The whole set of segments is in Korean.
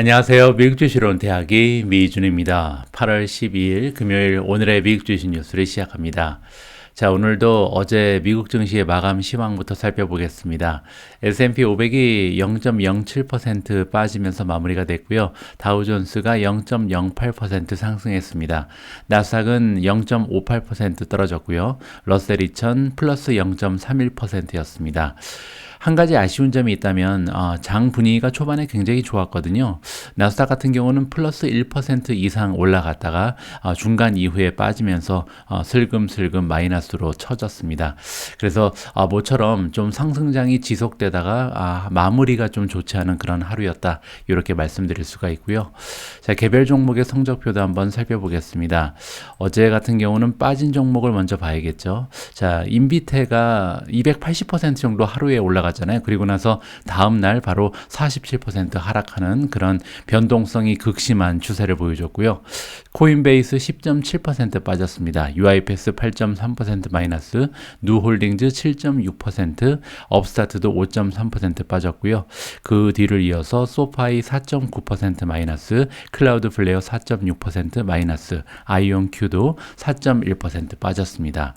안녕하세요. 미국 주식론 대학의 미준입니다. 8월 12일 금요일 오늘의 미국 주식 뉴스를 시작합니다. 자, 오늘도 어제 미국 증시의 마감 시황부터 살펴보겠습니다. S&P 500이 0.07% 빠지면서 마무리가 됐고요. 다우존스가 0.08% 상승했습니다. 나스닥은 0.58% 떨어졌고요. 러셀 2000 플러스 0.31%였습니다. 한 가지 아쉬운 점이 있다면 장 분위기가 초반에 굉장히 좋았거든요. 나스닥 같은 경우는 플러스 1% 이상 올라갔다가 중간 이후에 빠지면서 슬금슬금 마이너스로 쳐졌습니다. 그래서 모처럼 좀 상승장이 지속되다가 마무리가 좀 좋지 않은 그런 하루였다. 이렇게 말씀드릴 수가 있고요. 자, 개별 종목의 성적표도 한번 살펴보겠습니다. 어제 같은 경우는 빠진 종목을 먼저 봐야겠죠. 자, 인비테가 280% 정도 하루에 올라갔 잖아요. 그리고 나서 다음 날 바로 47% 하락하는 그런 변동성이 극심한 추세를 보여줬고요. 코인베이스 10.7% 빠졌습니다. UiPath 8.3% 마이너스, 누홀딩즈 7.6%, 업스타트도 5.3% 빠졌고요. 그 뒤를 이어서 소파이 4.9% 마이너스, 클라우드플레어 4.6% 마이너스, 아이온큐도 4.1% 빠졌습니다.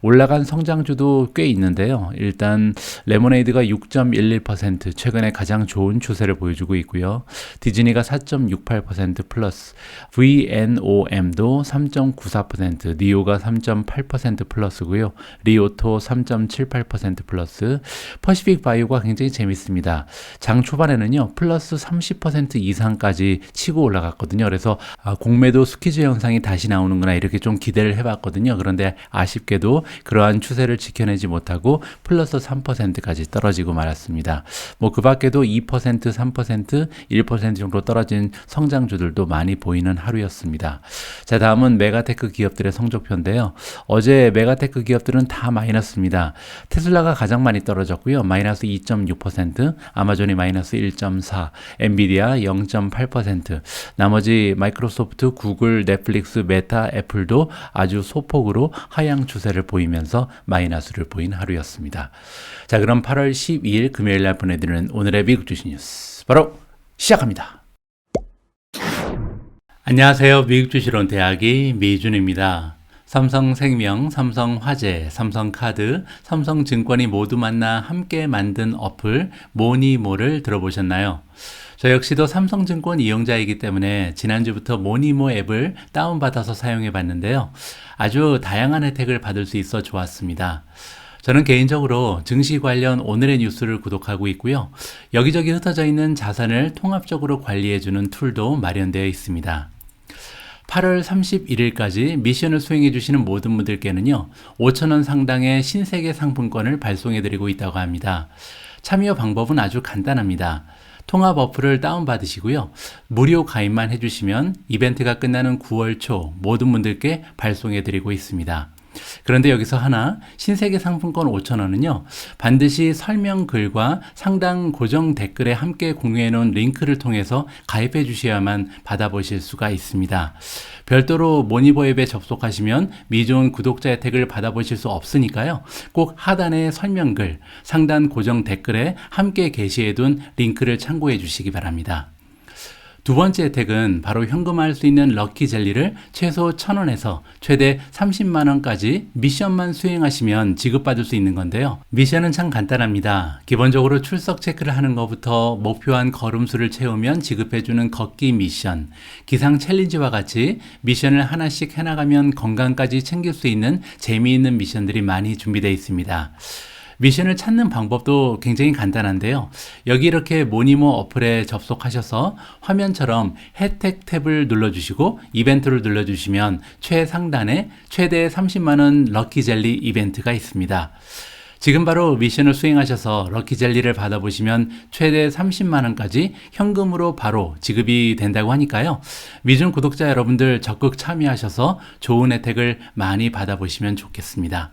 올라간 성장주도 꽤 있는데요. 일단 레모네이드가 6.11% 최근에 가장 좋은 추세를 보여주고 있고요. 디즈니가 4.68% 플러스, VNOM도 3.94%, 니오가 3.8% 플러스고요. 리오토 3.78% 플러스, 퍼시픽 바이오가 굉장히 재밌습니다. 장 초반에는요, 플러스 30% 이상까지 치고 올라갔거든요. 그래서 공매도 스퀴즈 현상이 다시 나오는구나 이렇게 좀 기대를 해봤거든요. 그런데 아쉽게도 그러한 추세를 지켜내지 못하고 플러스 3%까지 떨어지고 말았습니다. 그 밖에도 2%, 3%, 1% 정도 떨어진 성장주들도 많이 보이는 하루였습니다. 자, 다음은 메가테크 기업들의 성적표인데요. 어제 메가테크 기업들은 다 마이너스입니다. 테슬라가 가장 많이 떨어졌고요. 마이너스 2.6%, 아마존이 마이너스 1.4%, 엔비디아 0.8%, 나머지 마이크로소프트, 구글, 넷플릭스, 메타, 애플도 아주 소폭으로 하향 추세를 보이면서 마이너스를 보인 하루였습니다. 자, 그럼 8월 12일 금요일 날 보내드리는 오늘의 미국 주식 뉴스 바로 시작합니다. 안녕하세요. 미국 주식론 대학의 미준입니다. 삼성생명, 삼성화재, 삼성카드, 삼성증권이 모두 만나 함께 만든 어플 모니모를 들어보셨나요? 저 역시도 삼성증권 이용자이기 때문에 지난주부터 모니모 앱을 다운받아서 사용해 봤는데요. 아주 다양한 혜택을 받을 수 있어 좋았습니다. 저는 개인적으로 증시 관련 오늘의 뉴스를 구독하고 있고요. 여기저기 흩어져 있는 자산을 통합적으로 관리해주는 툴도 마련되어 있습니다. 8월 31일까지 미션을 수행해 주시는 모든 분들께는요, 5,000원 상당의 신세계 상품권을 발송해 드리고 있다고 합니다. 참여 방법은 아주 간단합니다. 통합 어플을 다운받으시고요. 무료 가입만 해주시면 이벤트가 끝나는 9월 초 모든 분들께 발송해 드리고 있습니다. 그런데 여기서 하나, 신세계 상품권 5,000원은요, 반드시 설명글과 상단 고정 댓글에 함께 공유해 놓은 링크를 통해서 가입해 주셔야만 받아보실 수가 있습니다. 별도로 모니버 앱에 접속하시면 미존 구독자 혜택을 받아보실 수 없으니까요. 꼭 하단의 설명글, 상단 고정 댓글에 함께 게시해 둔 링크를 참고해 주시기 바랍니다. 두 번째 혜택은 바로 현금화할 수 있는 럭키젤리를 최소 1,000원에서 최대 30만원까지 미션만 수행하시면 지급받을 수 있는 건데요. 미션은 참 간단합니다. 기본적으로 출석 체크를 하는 것부터 목표한 걸음수를 채우면 지급해주는 걷기 미션, 기상 챌린지와 같이 미션을 하나씩 해나가면 건강까지 챙길 수 있는 재미있는 미션들이 많이 준비되어 있습니다. 미션을 찾는 방법도 굉장히 간단한데요. 여기 이렇게 모니모 어플에 접속하셔서 화면처럼 혜택 탭을 눌러주시고 이벤트를 눌러주시면 최상단에 최대 30만원 럭키젤리 이벤트가 있습니다. 지금 바로 미션을 수행하셔서 럭키젤리를 받아보시면 최대 30만원까지 현금으로 바로 지급이 된다고 하니까요. 미준 구독자 여러분들 적극 참여하셔서 좋은 혜택을 많이 받아보시면 좋겠습니다.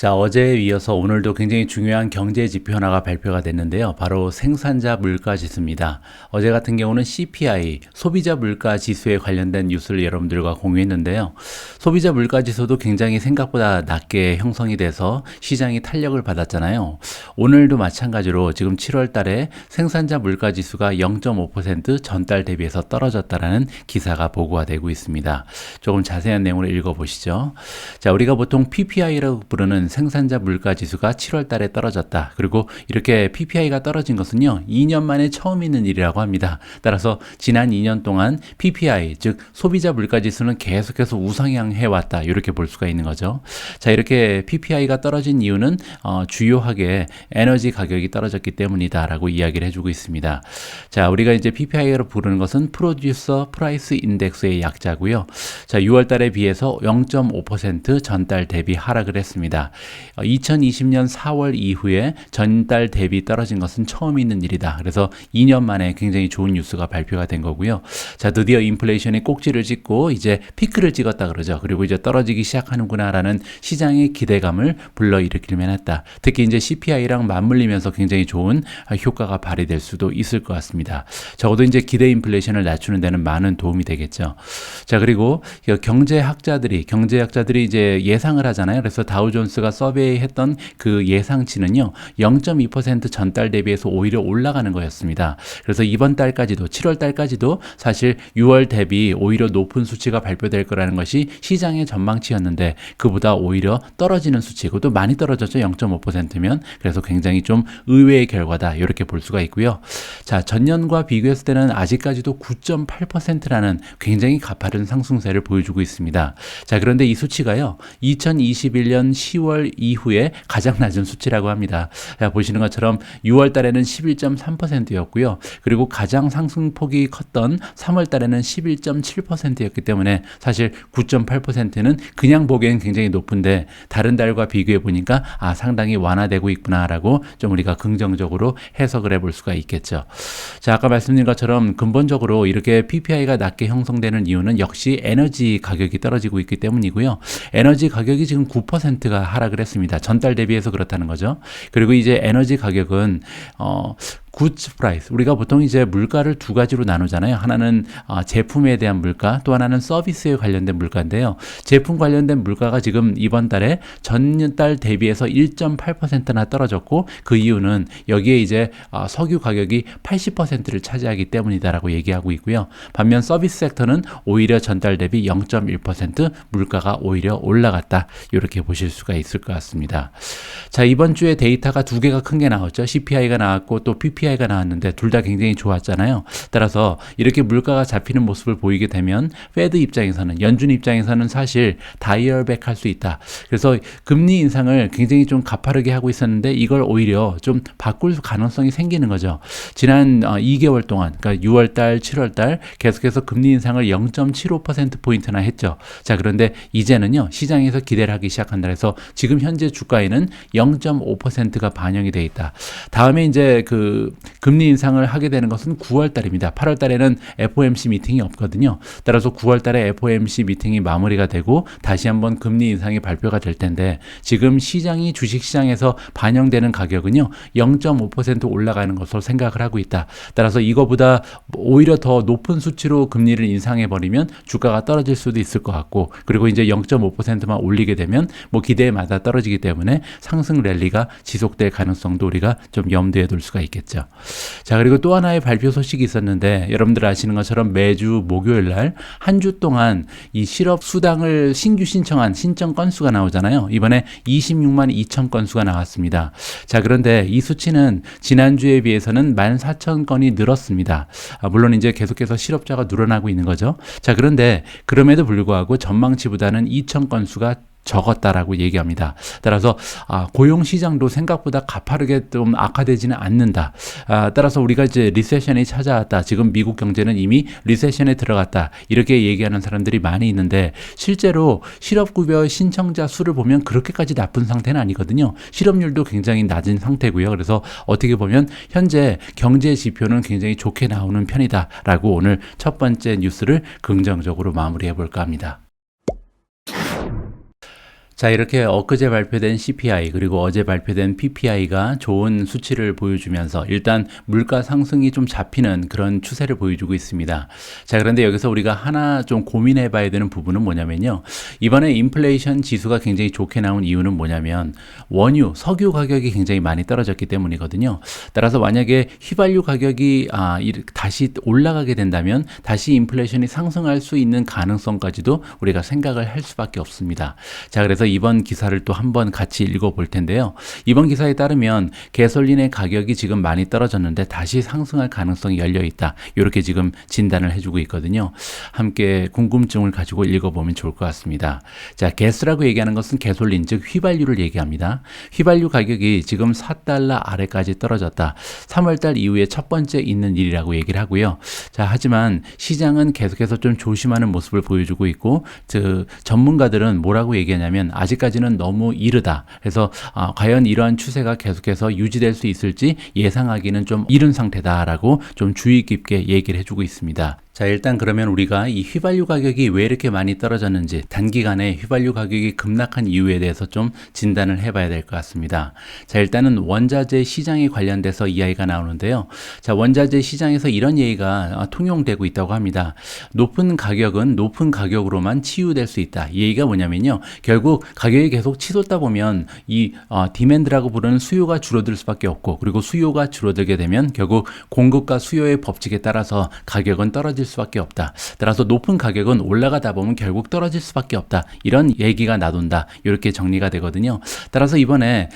자, 어제에 이어서 오늘도 굉장히 중요한 경제 지표 하나가 발표가 됐는데요. 바로 생산자 물가 지수입니다. 어제 같은 경우는 CPI, 소비자 물가 지수에 관련된 뉴스를 여러분들과 공유했는데요. 소비자 물가 지수도 굉장히 생각보다 낮게 형성이 돼서 시장이 탄력을 받았잖아요. 오늘도 마찬가지로 지금 7월 달에 생산자 물가 지수가 0.5% 전달 대비해서 떨어졌다라는 기사가 보고가 되고 있습니다. 조금 자세한 내용을 읽어보시죠. 자, 우리가 보통 PPI라고 부르는 생산자 물가 지수가 7월 달에 떨어졌다. 그리고 이렇게 PPI가 떨어진 것은요, 2년 만에 처음 있는 일이라고 합니다. 따라서 지난 2년 동안 PPI, 즉 소비자 물가 지수는 계속해서 우상향해 왔다. 이렇게 볼 수가 있는 거죠. 자, 이렇게 PPI가 떨어진 이유는 주요하게 에너지 가격이 떨어졌기 때문이다라고 이야기를 해주고 있습니다. 자, 우리가 이제 PPI로 부르는 것은 프로듀서 프라이스 인덱스의 약자고요. 자, 6월 달에 비해서 0.5% 전달 대비 하락을 했습니다. 2020년 4월 이후에 전달 대비 떨어진 것은 처음 있는 일이다. 그래서 2년 만에 굉장히 좋은 뉴스가 발표가 된 거고요. 자, 드디어 인플레이션이 꼭지를 찍고 이제 피크를 찍었다 그러죠. 그리고 이제 떨어지기 시작하는구나라는 시장의 기대감을 불러일으키면 했다. 특히 이제 CPI랑 맞물리면서 굉장히 좋은 효과가 발휘될 수도 있을 것 같습니다. 적어도 이제 기대 인플레이션을 낮추는 데는 많은 도움이 되겠죠. 자, 그리고 경제학자들이 이제 예상을 하잖아요. 그래서 다우존스가 서베이했던 그 예상치는요, 0.2% 전달 대비해서 오히려 올라가는 거였습니다. 그래서 이번 달까지도 7월 달까지도 사실 6월 대비 오히려 높은 수치가 발표될 거라는 것이 시장의 전망치였는데 그보다 오히려 떨어지는 수치, 그것도 많이 떨어졌죠. 0.5%면. 그래서 굉장히 좀 의외의 결과다. 이렇게 볼 수가 있고요. 자, 전년과 비교했을 때는 아직까지도 9.8%라는 굉장히 가파른 상승세를 보여주고 있습니다. 자, 그런데 이 수치가요, 2021년 10월 이후에 가장 낮은 수치라고 합니다. 자, 보시는 것처럼 6월 달에는 11.3%였고요. 그리고 가장 상승폭이 컸던 3월 달에는 11.7%였기 때문에 사실 9.8%는 그냥 보기엔 굉장히 높은데 다른 달과 비교해 보니까 상당히 완화되고 있구나라고 좀 우리가 긍정적으로 해석을 해볼 수가 있겠죠. 자, 아까 말씀드린 것처럼 근본적으로 이렇게 PPI가 낮게 형성되는 이유는 역시 에너지 가격이 떨어지고 있기 때문이고요. 에너지 가격이 지금 9%가 하락을 했습니다. 전달 대비해서 그렇다는 거죠. 그리고 이제 에너지 가격은 굿즈 프라이스. 우리가 보통 이제 물가를 두 가지로 나누잖아요. 하나는 제품에 대한 물가, 또 하나는 서비스에 관련된 물가인데요. 제품 관련된 물가가 지금 이번 달에 전달 대비해서 1.8%나 떨어졌고, 그 이유는 여기에 이제 석유 가격이 80%를 차지하기 때문이다라고 얘기하고 있고요. 반면 서비스 섹터는 오히려 전달 대비 0.1% 물가가 오히려 올라갔다. 이렇게 보실 수가 있을 것 같습니다. 자, 이번 주에 데이터가 두 개가 큰 게 나왔죠. CPI가 나왔고 또 PPI가 나왔는데 둘 다 굉장히 좋았잖아요. 따라서 이렇게 물가가 잡히는 모습을 보이게 되면 페드 입장에서는, 연준 입장에서는 사실 다이얼백 할 수 있다. 그래서 금리 인상을 굉장히 좀 가파르게 하고 있었는데 이걸 오히려 좀 바꿀 가능성이 생기는 거죠. 지난 2개월 동안, 그러니까 6월달, 7월달 계속해서 금리 인상을 0.75%포인트나 했죠. 자, 그런데 이제는요, 시장에서 기대를 하기 시작한다 해서 지금 현재 주가에는 0.5%가 반영이 돼 있다. 다음에 이제 그 금리 인상을 하게 되는 것은 9월 달입니다. 8월 달에는 FOMC 미팅이 없거든요. 따라서 9월 달에 FOMC 미팅이 마무리가 되고 다시 한번 금리 인상이 발표가 될 텐데 지금 시장이 주식시장에서 반영되는 가격은요, 0.5% 올라가는 것으로 생각을 하고 있다. 따라서 이거보다 오히려 더 높은 수치로 금리를 인상해버리면 주가가 떨어질 수도 있을 것 같고, 그리고 이제 0.5%만 올리게 되면 뭐 기대에 맞아 떨어지기 때문에 상승 랠리가 지속될 가능성도 우리가 좀 염두에 둘 수가 있겠죠. 자, 그리고 또 하나의 발표 소식이 있었는데 여러분들 아시는 것처럼 매주 목요일 날 한 주 동안 이 실업 수당을 신규 신청한 신청 건수가 나오잖아요. 이번에 26만 2천 건수가 나왔습니다. 자, 그런데 이 수치는 지난주에 비해서는 14,000건이 늘었습니다. 물론 이제 계속해서 실업자가 늘어나고 있는 거죠. 자, 그런데 그럼에도 불구하고 전망치보다는 2천 건수가 적었다라고 얘기합니다. 따라서 고용 시장도 생각보다 가파르게 좀 악화되지는 않는다. 따라서 우리가 이제 리세션이 찾아왔다. 지금 미국 경제는 이미 리세션에 들어갔다. 이렇게 얘기하는 사람들이 많이 있는데 실제로 실업급여 신청자 수를 보면 그렇게까지 나쁜 상태는 아니거든요. 실업률도 굉장히 낮은 상태고요. 그래서 어떻게 보면 현재 경제 지표는 굉장히 좋게 나오는 편이다라고 오늘 첫 번째 뉴스를 긍정적으로 마무리해 볼까 합니다. 자, 이렇게 엊그제 발표된 CPI 그리고 어제 발표된 PPI가 좋은 수치를 보여주면서 일단 물가 상승이 좀 잡히는 그런 추세를 보여주고 있습니다. 자, 그런데 여기서 우리가 하나 좀 고민해 봐야 되는 부분은 뭐냐면요. 이번에 인플레이션 지수가 굉장히 좋게 나온 이유는 뭐냐면 원유, 석유 가격이 굉장히 많이 떨어졌기 때문이거든요. 따라서 만약에 휘발유 가격이 다시 올라가게 된다면 다시 인플레이션이 상승할 수 있는 가능성까지도 우리가 생각을 할 수밖에 없습니다. 자, 그래서 이번 기사를 또 한번 같이 읽어볼 텐데요. 이번 기사에 따르면 가솔린의 가격이 지금 많이 떨어졌는데 다시 상승할 가능성이 열려 있다. 이렇게 지금 진단을 해주고 있거든요. 함께 궁금증을 가지고 읽어보면 좋을 것 같습니다. 자, 가스라고 얘기하는 것은 가솔린, 즉 휘발유를 얘기합니다. 휘발유 가격이 지금 4달러 아래까지 떨어졌다. 3월달 이후에 첫 번째 있는 일이라고 얘기를 하고요. 자, 하지만 시장은 계속해서 좀 조심하는 모습을 보여주고 있고, 전문가들은 뭐라고 얘기하냐면 아직까지는 너무 이르다. 그래서 과연 이러한 추세가 계속해서 유지될 수 있을지 예상하기는 좀 이른 상태다라고 좀 주의 깊게 얘기를 해주고 있습니다. 자, 일단 그러면 우리가 이 휘발유 가격이 왜 이렇게 많이 떨어졌는지 단기간에 휘발유 가격이 급락한 이유에 대해서 좀 진단을 해봐야 될 것 같습니다. 자, 일단은 원자재 시장에 관련돼서 이야기가 나오는데요. 자, 원자재 시장에서 이런 얘기가 통용되고 있다고 합니다. 높은 가격은 높은 가격으로만 치유될 수 있다. 이 얘기가 뭐냐면요. 결국 가격이 계속 치솟다 보면 이 디맨드라고 부르는 수요가 줄어들 수밖에 없고, 그리고 수요가 줄어들게 되면 결국 공급과 수요의 법칙에 따라서 가격은 떨어질 수밖에 없다. 따라서 높은 가격은 올라가다 보면 결국 떨어질 수밖에 없다. 이런 얘기가 나돈다. 이렇게 정리가 되거든요. 따라서 이번에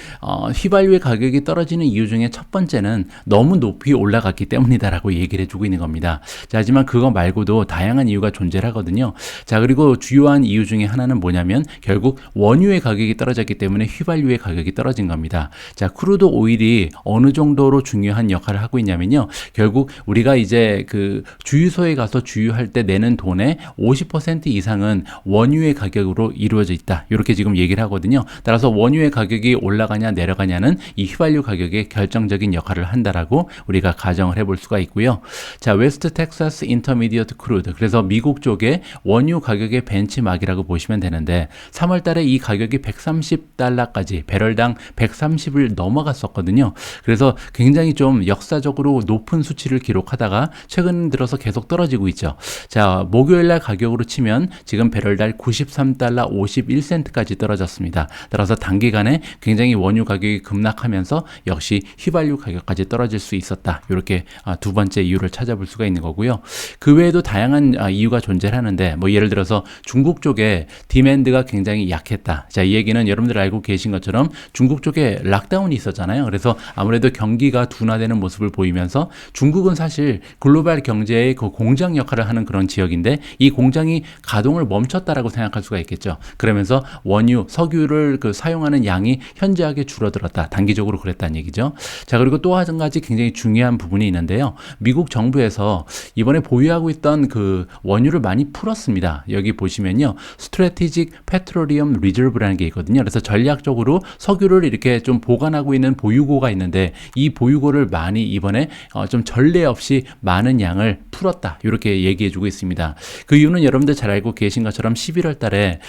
휘발유의 가격이 떨어지는 이유 중에 첫 번째는 너무 높이 올라갔기 때문이다라고 얘기를 해주고 있는 겁니다. 자, 하지만 그거 말고도 다양한 이유가 존재하거든요. 자, 그리고 주요한 이유 중에 하나는 뭐냐면 결국 원유의 가격이 떨어졌기 때문에 휘발유의 가격이 떨어진 겁니다. 자, 크루드 오일이 어느 정도로 중요한 역할을 하고 있냐면요. 결국 우리가 이제 그 주유소에 가서 주유할 때 내는 돈의 50% 이상은 원유의 가격으로 이루어져 있다. 이렇게 지금 얘기를 하거든요. 따라서 원유의 가격이 올라가냐 내려가냐는 이 휘발유 가격에 결정적인 역할을 한다라고 우리가 가정을 해볼 수가 있고요. 자, 웨스트 텍사스 인터미디어트 크루드, 그래서 미국 쪽의 원유 가격의 벤치마크라고 보시면 되는데 3월 달에 이 가격이 130달러까지 배럴당 130을 넘어갔었거든요. 그래서 굉장히 좀 역사적으로 높은 수치를 기록하다가 최근 들어서 계속 떨어지고 있죠. 자, 목요일날 가격으로 치면 지금 배럴당 93달러 51센트까지 떨어졌습니다. 따라서 단기간에 굉장히 원유 가격이 급락하면서 역시 휘발유 가격까지 떨어질 수 있었다. 이렇게 두 번째 이유를 찾아볼 수가 있는 거고요. 그 외에도 다양한 이유가 존재하는데 뭐 예를 들어서 중국 쪽에 디맨드가 굉장히 약했다. 자, 이 얘기는 여러분들 알고 계신 것처럼 중국 쪽에 락다운이 있었잖아요. 그래서 아무래도 경기가 둔화되는 모습을 보이면서 중국은 사실 글로벌 경제의 그 공장 역할을 하는 그런 지역인데 이 공장이 가동을 멈췄다라고 생각할 수가 있겠죠. 그러면서 원유, 석유를 사용하는 양이 현저하게 줄어들었다. 단기적으로 그랬다는 얘기죠. 자, 그리고 또 한 가지 굉장히 중요한 부분이 있는데요. 미국 정부에서 이번에 보유하고 있던 그 원유를 많이 풀었습니다. 여기 보시면요. Strategic Petroleum Reserve라는 게 있거든요. 그래서 전략적으로 석유를 이렇게 좀 보관하고 있는 보유고가 있는데 이 보유고를 많이 이번에 좀 전례 없이 많은 양을 풀었다. 이렇게 얘기해주고 있습니다. 그 이유는 여러분들 잘 알고 계신 것처럼 11월 달에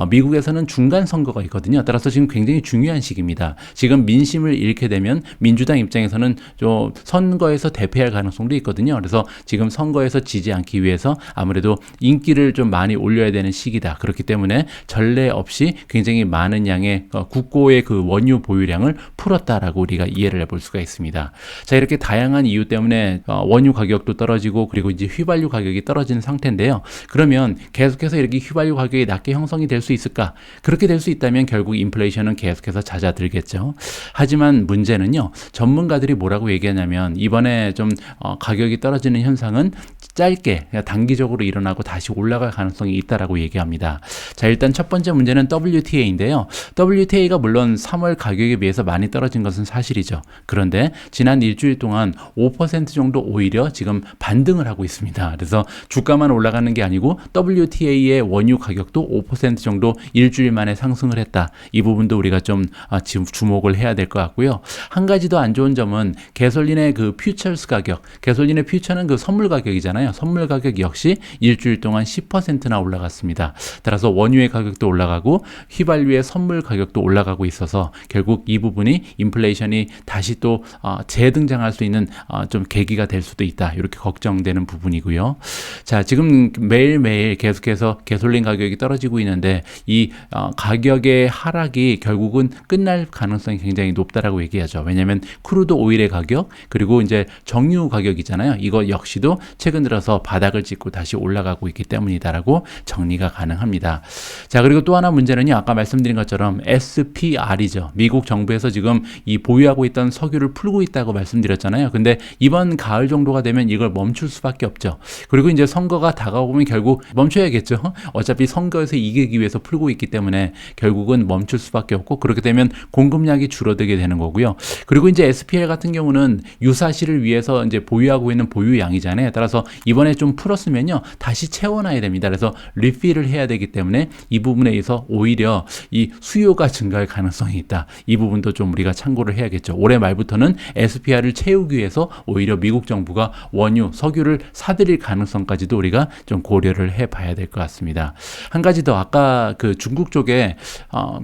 미국에서는 중간 선거가 있거든요. 따라서 지금 굉장히 중요한 시기입니다. 지금 민심을 잃게 되면 민주당 입장에서는 좀 선거에서 대패할 가능성도 있거든요. 그래서 지금 선거에서 지지 않기 위해서 아무래도 인기를 좀 많이 올려야 되는 시기다. 그렇기 때문에 전례 없이 굉장히 많은 양의 국고의 그 원유 보유량을 풀었다라고 우리가 이해를 해볼 수가 있습니다. 자, 이렇게 다양한 이유 때문에 원유 가격도 떨어지고 그리고 이제 휘발유 가격이 떨어지는 상태인데요. 그러면 계속해서 이렇게 휘발유 가격이 낮게 형성이 될 수 있을까? 그렇게 될 수 있다면 결국 인플레이션은 계속해서 잦아들겠죠. 하지만 문제는요. 전문가들이 뭐라고 얘기하냐면 이번에 좀 가격이 떨어지는 현상은 짧게 단기적으로 일어나고 다시 올라갈 가능성이 있다라고 얘기합니다. 자, 일단 첫 번째 문제는 WTA인데요. WTA가 물론 3월 가격에 비해서 많이 떨어진 것은 사실이죠. 그런데 지난 일주일 동안 5% 정도 오히려 지금 반등을 하고 있습니다. 그래서 주가만 올라가는 게 아니고 WTA의 원유 가격도 5% 정도 일주일 만에 상승을 했다. 이 부분도 우리가 좀 지금 주목을 해야 될 것 같고요. 한 가지 더 안 좋은 점은 가솔린의 그 퓨처스 가격, 가솔린의 퓨처는 그 선물 가격이잖아요. 있잖아요. 선물 가격 역시 일주일 동안 10%나 올라갔습니다. 따라서 원유의 가격도 올라가고 휘발유의 선물 가격도 올라가고 있어서 결국 이 부분이 인플레이션이 다시 또 재등장할 수 있는 좀 계기가 될 수도 있다. 이렇게 걱정되는 부분이고요. 자, 지금 매일매일 계속해서 가솔린 가격이 떨어지고 있는데 이 가격의 하락이 결국은 끝날 가능성이 굉장히 높다라고 얘기하죠. 왜냐하면 크루드 오일의 가격 그리고 이제 정유 가격이잖아요. 이거 역시도 최근 들어서 바닥을 찍고 다시 올라가고 있기 때문이다라고 정리가 가능합니다. 자, 그리고 또 하나 문제는요. 아까 말씀드린 것처럼 SPR이죠. 미국 정부에서 지금 이 보유하고 있던 석유를 풀고 있다고 말씀드렸잖아요. 근데 이번 가을 정도가 되면 이걸 멈출 수밖에 없죠. 그리고 이제 선거가 다가오면 결국 멈춰야겠죠. 어차피 선거에서 이기기 위해서 풀고 있기 때문에 결국은 멈출 수밖에 없고 그렇게 되면 공급량이 줄어들게 되는 거고요. 그리고 이제 SPL 같은 경우는 유사시를 위해서 이제 보유하고 있는 보유량이잖아요. 따라서 이번에 좀 풀었으면요. 다시 채워놔야 됩니다. 그래서 리필을 해야 되기 때문에 이 부분에 의해서 오히려 이 수요가 증가할 가능성이 있다. 이 부분도 좀 우리가 참고를 해야겠죠. 올해 말부터는 SPR을 채우기 위해서 오히려 미국 정부가 원유, 석유를 사들일 가능성까지도 우리가 좀 고려를 해봐야 될 것 같습니다. 한 가지 더 아까 그 중국 쪽에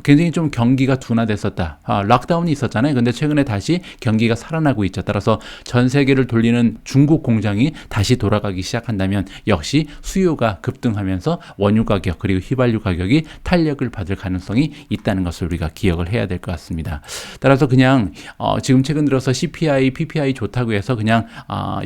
굉장히 좀 경기가 둔화됐었다. 락다운이 있었잖아요. 근데 최근에 다시 경기가 살아나고 있죠. 따라서 전 세계를 돌리는 중국 공장이 다시 돌아가기 시작한다면 역시 수요가 급등하면서 원유 가격 그리고 휘발유 가격이 탄력을 받을 가능성이 있다는 것을 우리가 기억을 해야 될 것 같습니다. 따라서 그냥 지금 최근 들어서 CPI, PPI 좋다고 해서 그냥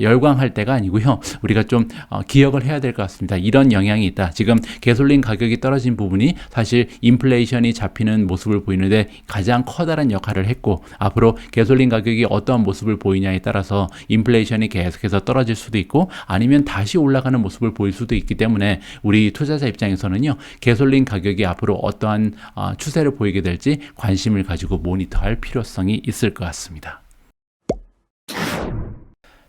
열광할 때가 아니고요. 우리가 좀 기억을 해야 될 것 같습니다. 이런 영향이 있다. 지금 가솔린 가격이 떨어진 부분이 사실 인플레이션이 잡히는 모습을 보이는데 가장 커다란 역할을 했고 앞으로 가솔린 가격이 어떠한 모습을 보이냐에 따라서 인플레이션이 계속해서 떨어질 수도 있고 아니면 다시 올라가는 모습을 보일 수도 있기 때문에 우리 투자자 입장에서는요. 가솔린 가격이 앞으로 어떠한 추세를 보이게 될지 관심을 가지고 모니터할 필요성이 있을 것 같습니다.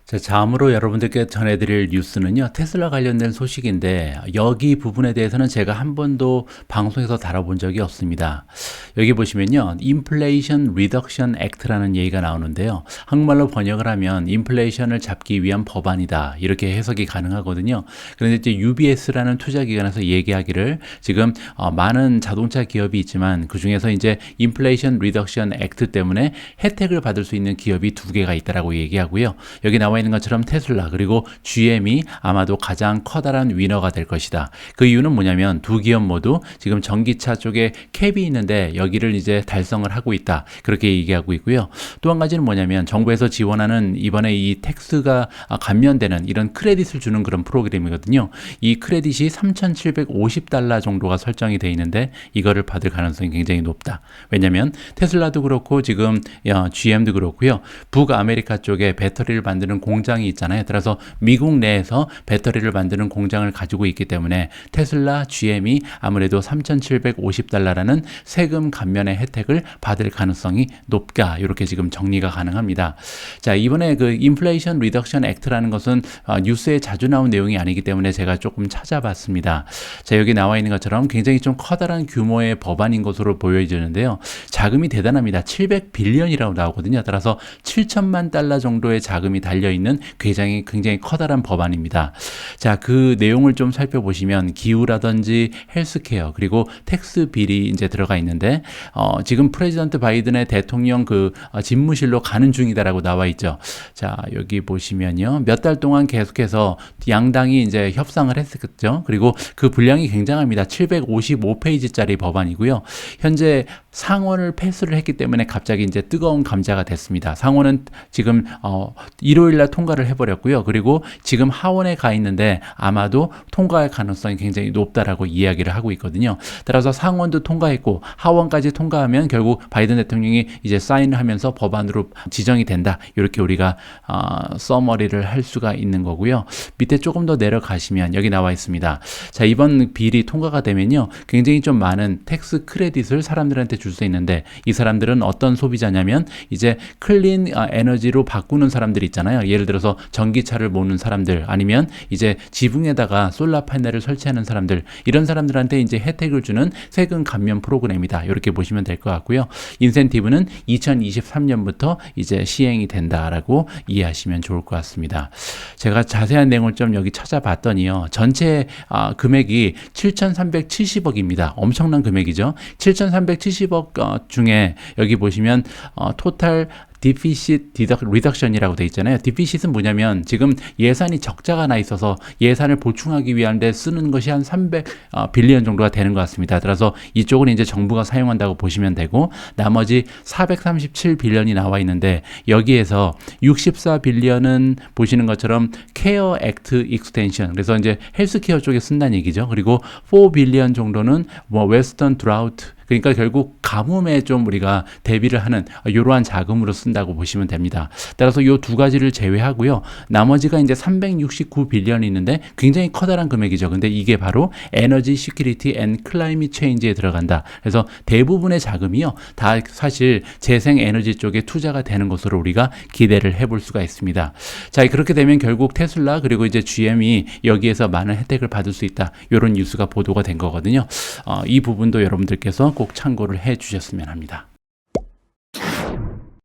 자, 다음으로 여러분들께 전해드릴 뉴스는요. 테슬라 관련된 소식인데 여기 부분에 대해서는 제가 한 번도 방송에서 다뤄본 적이 없습니다. 여기 보시면요. 인플레이션 리덕션 액트라는 얘기가 나오는데요. 한국말로 번역을 하면 인플레이션을 잡기 위한 법안이다. 이렇게 해석이 가능하거든요. 그런데 이제 UBS라는 투자기관에서 얘기하기를 지금 많은 자동차 기업이 있지만 그 중에서 이제 인플레이션 리덕션 액트 때문에 혜택을 받을 수 있는 기업이 두 개가 있다라고 얘기하고요. 여기 나와 있는 것처럼 테슬라 그리고 GM이 아마도 가장 커다란 위너가 될 것이다. 그 이유는 뭐냐면 두 기업 모두 지금 전기차 쪽에 캡이 있는데 여기를 이제 달성을 하고 있다. 그렇게 얘기하고 있고요. 또 한 가지는 뭐냐면 정부에서 지원하는 이번에 이 텍스가 감면되는 이런 크레딧을 주는 그런 프로그램이거든요. 이 크레딧이 $3,750 정도가 설정이 돼 있는데 이거를 받을 가능성이 굉장히 높다. 왜냐면 테슬라도 그렇고 지금 GM도 그렇고요. 북아메리카 쪽에 배터리를 만드는 공장이 있잖아요. 따라서 미국 내에서 배터리를 만드는 공장을 가지고 있기 때문에 테슬라, GM이 아무래도 $3,750라는 세금 감면의 혜택을 받을 가능성이 높다. 이렇게 지금 정리가 가능합니다. 자, 이번에 그 인플레이션 리덕션 액트라는 것은 뉴스에 자주 나온 내용이 아니기 때문에 제가 조금 찾아봤습니다. 자, 여기 나와 있는 것처럼 굉장히 좀 커다란 규모의 법안인 것으로 보여지는데요. 자금이 대단합니다. 700빌리언이라고 나오거든요. 따라서 $7,000만 정도의 자금이 달려있는 굉장히 커다란 법안입니다. 자, 그 내용을 좀 살펴보시면 기후라든지 헬스케어 그리고 텍스 빌이 이제 들어가 있는데 지금 프레지던트 바이든의 대통령 그 집무실로 가는 중이다라고 나와 있죠. 자, 여기 보시면요. 몇 달 동안 계속해서 양당이 이제 협상을 했었죠. 그리고 그 분량이 굉장합니다. 755페이지짜리 법안이고요. 현재 상원을 패스를 했기 때문에 갑자기 이제 뜨거운 감자가 됐습니다. 상원은 지금 일요일 날 통과를 해버렸고요. 그리고 지금 하원에 가 있는데 아마도 통과할 가능성이 굉장히 높다라고 이야기를 하고 있거든요. 따라서 상원도 통과했고 하원까지 통과하면 결국 바이든 대통령이 이제 사인을 하면서 법안으로 지정이 된다. 이렇게 우리가 서머리를 할 수가 있는 거고요. 밑에 조금 더 내려가시면 여기 나와 있습니다. 자, 이번 빌이 통과가 되면요. 굉장히 좀 많은 텍스 크레딧을 사람들한테 줄 수 있는데 이 사람들은 어떤 소비자냐면 이제 클린 에너지로 바꾸는 사람들이 있잖아요. 예를 들어서 전기차를 모는 사람들, 아니면 이제 지붕에다가 솔라 패널을 설치하는 사람들, 이런 사람들한테 이제 혜택을 주는 세금 감면 프로그램이다. 이렇게 보시면 될 것 같고요. 인센티브는 2023년부터 이제 시행이 된다라고 이해하시면 좋을 것 같습니다. 제가 자세한 내용을 좀 여기 찾아봤더니요. 전체 금액이 7,370억입니다. 엄청난 금액이죠. 7,370억 중에 여기 보시면 토탈 디피시트 리덕션이라고 돼 있잖아요. 디피시트는 뭐냐면 지금 예산이 적자가 나 있어서 예산을 보충하기 위한 데 쓰는 것이 한 300 빌리언 정도가 되는 것 같습니다. 따라서 이쪽은 이제 정부가 사용한다고 보시면 되고, 나머지 437 빌리언이 나와 있는데 여기에서 64 빌리언은 보시는 것처럼 케어 액트 익스텐션, 그래서 이제 헬스케어 쪽에 쓴다는 얘기죠. 그리고 4 빌리언 정도는 뭐 웨스턴 드라우트, 그러니까 결국 가뭄에 좀 우리가 대비를 하는 이러한 자금으로 쓴다고 보시면 됩니다. 따라서 이 두 가지를 제외하고요. 나머지가 이제 369 빌리언이 있는데 굉장히 커다란 금액이죠. 근데 이게 바로 에너지 시큐리티 앤 클라이밋 체인지에 들어간다. 그래서 대부분의 자금이요. 다 사실 재생 에너지 쪽에 투자가 되는 것으로 우리가 기대를 해볼 수가 있습니다. 자, 그렇게 되면 결국 테슬라 그리고 이제 GM이 여기에서 많은 혜택을 받을 수 있다. 이런 뉴스가 보도가 된 거거든요. 이 부분도 여러분들께서 꼭 참고를 해 주셨으면 합니다.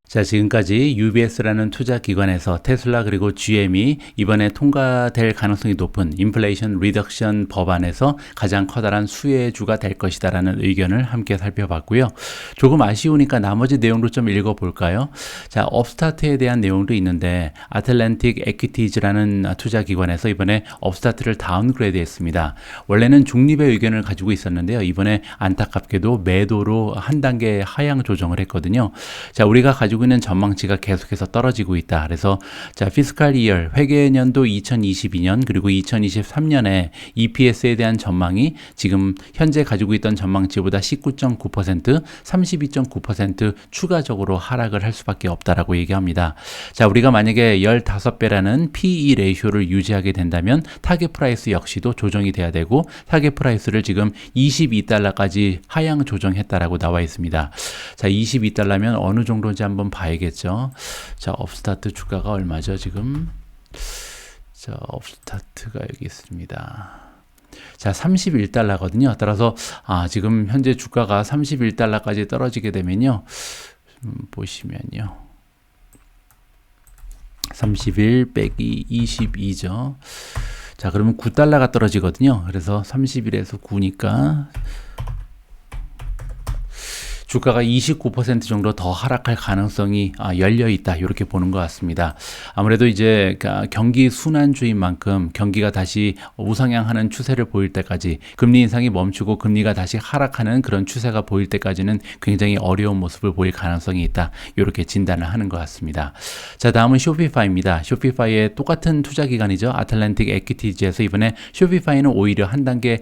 자, 지금까지 UBS라는 투자기관에서 테슬라 그리고 GM이 이번에 통과될 가능성이 높은 인플레이션 리덕션 법안에서 가장 커다란 수혜주가 될 것이다라는 의견을 함께 살펴봤고요. 조금 아쉬우니까 나머지 내용도 좀 읽어볼까요? 자, 업스타트에 대한 내용도 있는데 아틀랜틱 에퀴티즈라는 투자기관에서 이번에 업스타트를 다운그레이드 했습니다. 원래는 중립의 의견을 가지고 있었는데요. 이번에 안타깝게도 매도로 한 단계 하향 조정을 했거든요. 자, 우리가 가지고 있는 전망치가 계속해서 떨어지고 있다. 그래서 자, 피스칼 이어 회계연도 2022년 그리고 2023년에 EPS에 대한 전망이 지금 현재 가지고 있던 전망치보다 19.9%, 32.9% 추가적으로 하락을 할 수밖에 없다라고 얘기합니다. 자, 우리가 만약에 15배라는 PE 레이쇼를 유지하게 된다면 타겟 프라이스 역시도 조정이 돼야 되고, 타겟 프라이스를 지금 22달러까지 하향 조정했다라고 나와 있습니다. 자, 22달러면 어느 정도인지 한번 봐야겠죠. 자, 업스타트 주가가 얼마죠, 지금? 자, 업스타트가 여기 있습니다. 자, 31달러거든요. 따라서 지금 현재 주가가 31달러까지 떨어지게 되면요. 보시면요. 31 빼기 22죠. 자, 그러면 9달러가 떨어지거든요. 그래서 31에서 9니까 주가가 29% 정도 더 하락할 가능성이 열려 있다. 이렇게 보는 것 같습니다. 아무래도 이제 경기 순환주인 만큼 경기가 다시 우상향하는 추세를 보일 때까지, 금리 인상이 멈추고 금리가 다시 하락하는 그런 추세가 보일 때까지는 굉장히 어려운 모습을 보일 가능성이 있다. 이렇게 진단을 하는 것 같습니다. 자, 다음은 쇼피파이입니다. 쇼피파이의 똑같은 투자기관이죠. 아틀랜틱 에퀴티즈에서 이번에 쇼피파이는 오히려 한 단계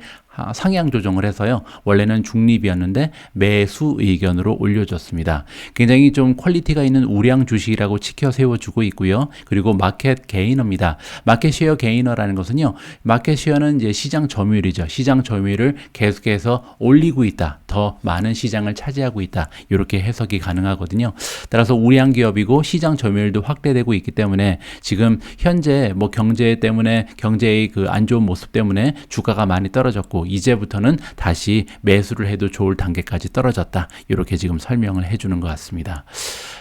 상향 조정을 해서요. 원래는 중립이었는데 매수 의견으로 올려줬습니다. 굉장히 좀 퀄리티가 있는 우량 주식이라고 치켜 세워주고 있고요. 그리고 마켓 게이너입니다. 마켓 쉐어 게이너라는 것은요. 마켓 쉐어는 이제 시장 점유율이죠. 시장 점유율을 계속해서 올리고 있다. 더 많은 시장을 차지하고 있다. 이렇게 해석이 가능하거든요. 따라서 우량 기업이고 시장 점유율도 확대되고 있기 때문에 지금 현재 뭐 경제 때문에, 경제의 그 안 좋은 모습 때문에 주가가 많이 떨어졌고, 이제부터는 다시 매수를 해도 좋을 단계까지 떨어졌다. 이렇게 지금 설명을 해주는 것 같습니다.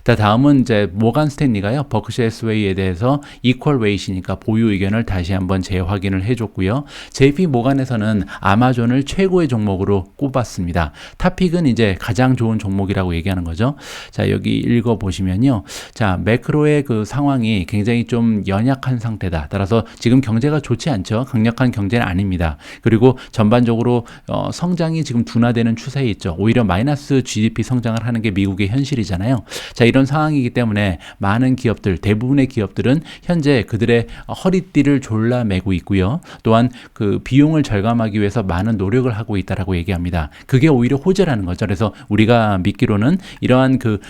다음은 이제 모간 스탠리가요. 버크셔 해스웨이에 대해서 이퀄 웨이시니까 보유 의견을 다시 한번 재확인을 해줬고요. JP 모간에서는 아마존을 최고의 종목으로 꼽았습니다. 탑픽은 이제 가장 좋은 종목이라고 얘기하는 거죠. 자, 여기 읽어보시면요. 자, 매크로의 그 상황이 굉장히 좀 연약한 상태다. 따라서 지금 경제가 좋지 않죠. 강력한 경제는 아닙니다. 그리고 전반적으로 성장이 지금 둔화되는 추세에 있죠. 오히려 마이너스 GDP 성장을 하는 게 미국의 현실이잖아요. 자, 이런 이런 상황이기 때문에 많은 기업들, 대부분의 기업들은 현재 그들의 허리띠를 졸라매고 있고요. 또한 그 비용을 절감하기 위해서 많은 노력을 하고 있다라고 얘기합니다. 그게 오히려 호재라는 거죠. 그래서 우리가 믿기로는 이러한 그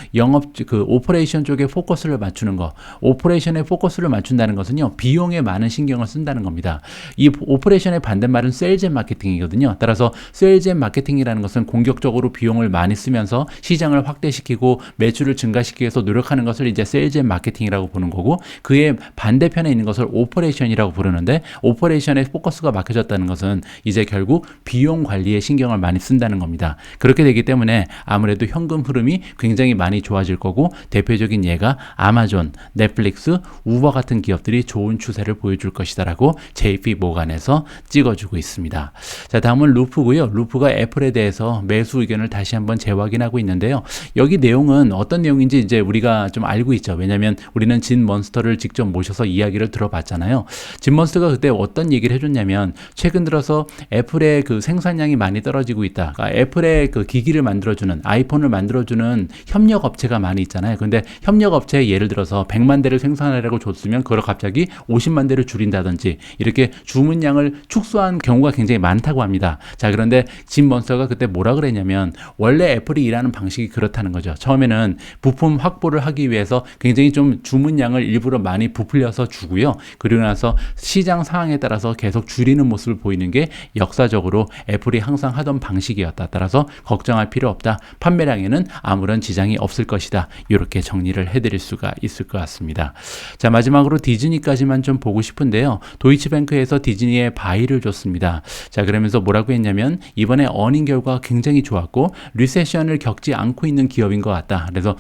오퍼레이션 쪽에 포커스를 맞추는 거, 오퍼레이션에 포커스를 맞춘다는 것은요, 비용에 많은 신경을 쓴다는 겁니다. 이 오퍼레이션의 반대말은 세일즈 앤 마케팅이거든요. 따라서 세일즈 앤 마케팅이라는 것은 공격적으로 비용을 많이 쓰면서 시장을 확대시키고 매출을 증가시키기 위해서 노력하는 것을 이제 세일즈 앤 마케팅이라고 보는 거고, 그의 반대편에 있는 것을 오퍼레이션이라고 부르는데, 오퍼레이션에 포커스가 막혀졌다는 것은 이제 결국 비용 관리에 신경을 많이 쓴다는 겁니다. 그렇게 되기 때문에 아무래도 현금 흐름이 굉장히 많이 좋아질 거고, 대표적인 예가 아마존, 넷플릭스, 우버 같은 기업들이 좋은 추세를 보여줄 것이다라고 JP 모간에서 찍어주고 있습니다. 자, 다음은 루프고요. 루프가 애플에 대해서 매수 의견을 다시 한번 재확인하고 있는데요. 여기 내용은 어떤 내용인지 이제 우리가 좀 알고 있죠. 왜냐하면 우리는 진 먼스터를 직접 모셔서 이야기를 들어봤잖아요. 진 먼스터가 그때 어떤 얘기를 해줬냐면, 최근 들어서 애플의 그 생산량이 많이 떨어지고 있다. 그러니까 애플의 그 기기를 만들어주는, 아이폰을 만들어주는 협력 업체가 많이 있잖아요. 근데 협력 업체에 예를 들어서 100만 대를 생산하려고 줬으면 그걸 갑자기 50만 대를 줄인다든지 이렇게 주문량을 축소한 경우가 굉장히 많다고 합니다. 자, 그런데 진 먼스터가 그때 뭐라 그랬냐면, 원래 애플이 일하는 방식이 그렇다는 거죠. 처음에는 부품 확보를 하기 위해서 굉장히 좀 주문량을 일부러 많이 부풀려서 주고요. 그리고 나서 시장 상황에 따라서 계속 줄이는 모습을 보이는 게 역사적으로 애플이 항상 하던 방식이었다. 따라서 걱정할 필요 없다. 판매량에는 아무런 지장이 없을 것이다. 이렇게 정리를 해드릴 수가 있을 것 같습니다. 자, 마지막으로 디즈니까지만 좀 보고 싶은데요. 도이치뱅크에서 디즈니에 바이를 줬습니다. 자, 그러면서 뭐라고 했냐면, 이번에 어닝 결과가 굉장히 좋았고 리세션을 겪지 않고 있는 기업인 것 같다. 그래서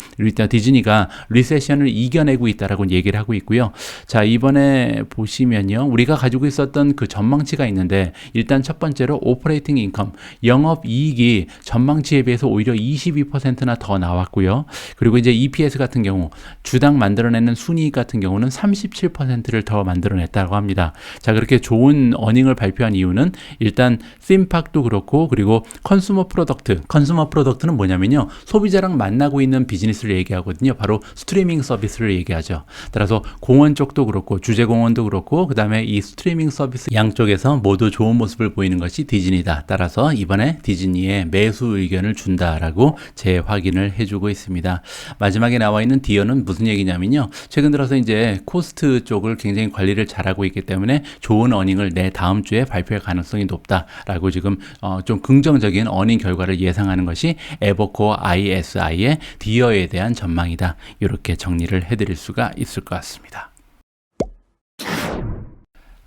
디즈니가 리세션을 이겨내고 있다라고 얘기를 하고 있고요. 자, 이번에 보시면요, 우리가 가지고 있었던 그 전망치가 있는데, 일단 첫 번째로 오퍼레이팅 인컴, 영업이익이 전망치에 비해서 오히려 22%나 더 나왔고요. 그리고 이제 EPS 같은 경우, 주당 만들어내는 순이익 같은 경우는 37%를 더 만들어냈다고 합니다. 자, 그렇게 좋은 어닝을 발표한 이유는 일단 სიმ팍도 그렇고, 그리고 컨슈머 프로덕트는 뭐냐면요, 소비자랑 만나고 있는 비즈니스를 얘기하거든요. 바로 스트리밍 서비스를 얘기하죠. 따라서 공원 쪽도 그렇고, 주제공원도 그렇고, 그 다음에 이 스트리밍 서비스 양쪽에서 모두 좋은 모습을 보이는 것이 디즈니다. 따라서 이번에 디즈니에 매수 의견을 준다라고 재확인을 해주고 있습니다. 마지막에 나와 있는 디어는 무슨 얘기냐면요, 최근 들어서 이제 코스트 쪽을 굉장히 관리를 잘하고 있기 때문에 좋은 어닝을 내 다음 주에 발표할 가능성이 높다라고 지금 좀 긍정적인 어닝 결과를 예상하는 것이 에버코어 ISI의 디어에 대한 전망이다. 이렇게 정리를 해드릴 수가 있을 것 같습니다.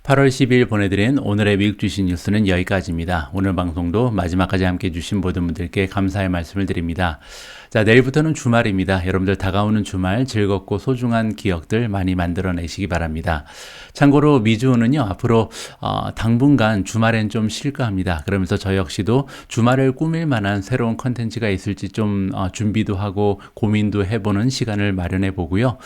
8월 10일 보내드린 오늘의 미국 주식 뉴스는 여기까지입니다. 오늘 방송도 마지막까지 함께 해주신 모든 분들께 감사의 말씀을 드립니다. 자, 내일부터는 주말입니다. 여러분들 다가오는 주말 즐겁고 소중한 기억들 많이 만들어내시기 바랍니다. 참고로 미주호는요, 앞으로 당분간 주말엔 좀 쉴까 합니다. 그러면서 저 역시도 주말을 꾸밀 만한 새로운 컨텐츠가 있을지 좀 준비도 하고 고민도 해보는 시간을 마련해 보고요.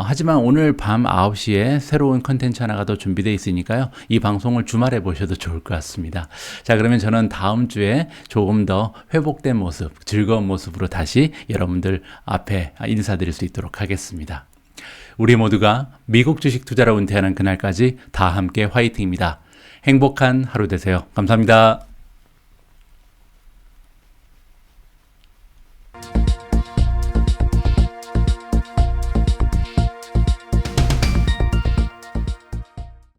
하지만 오늘 밤 9시에 새로운 컨텐츠 하나가 더 준비되어 있으니까요. 이 방송을 주말에 보셔도 좋을 것 같습니다. 자, 그러면 저는 다음 주에 조금 더 회복된 모습, 즐거운 모습으로 다시 여러분들 앞에 인사드릴 수 있도록 하겠습니다. 우리 모두가 미국 주식 투자로 은퇴하는 그날까지 다 함께 화이팅입니다. 행복한 하루 되세요. 감사합니다.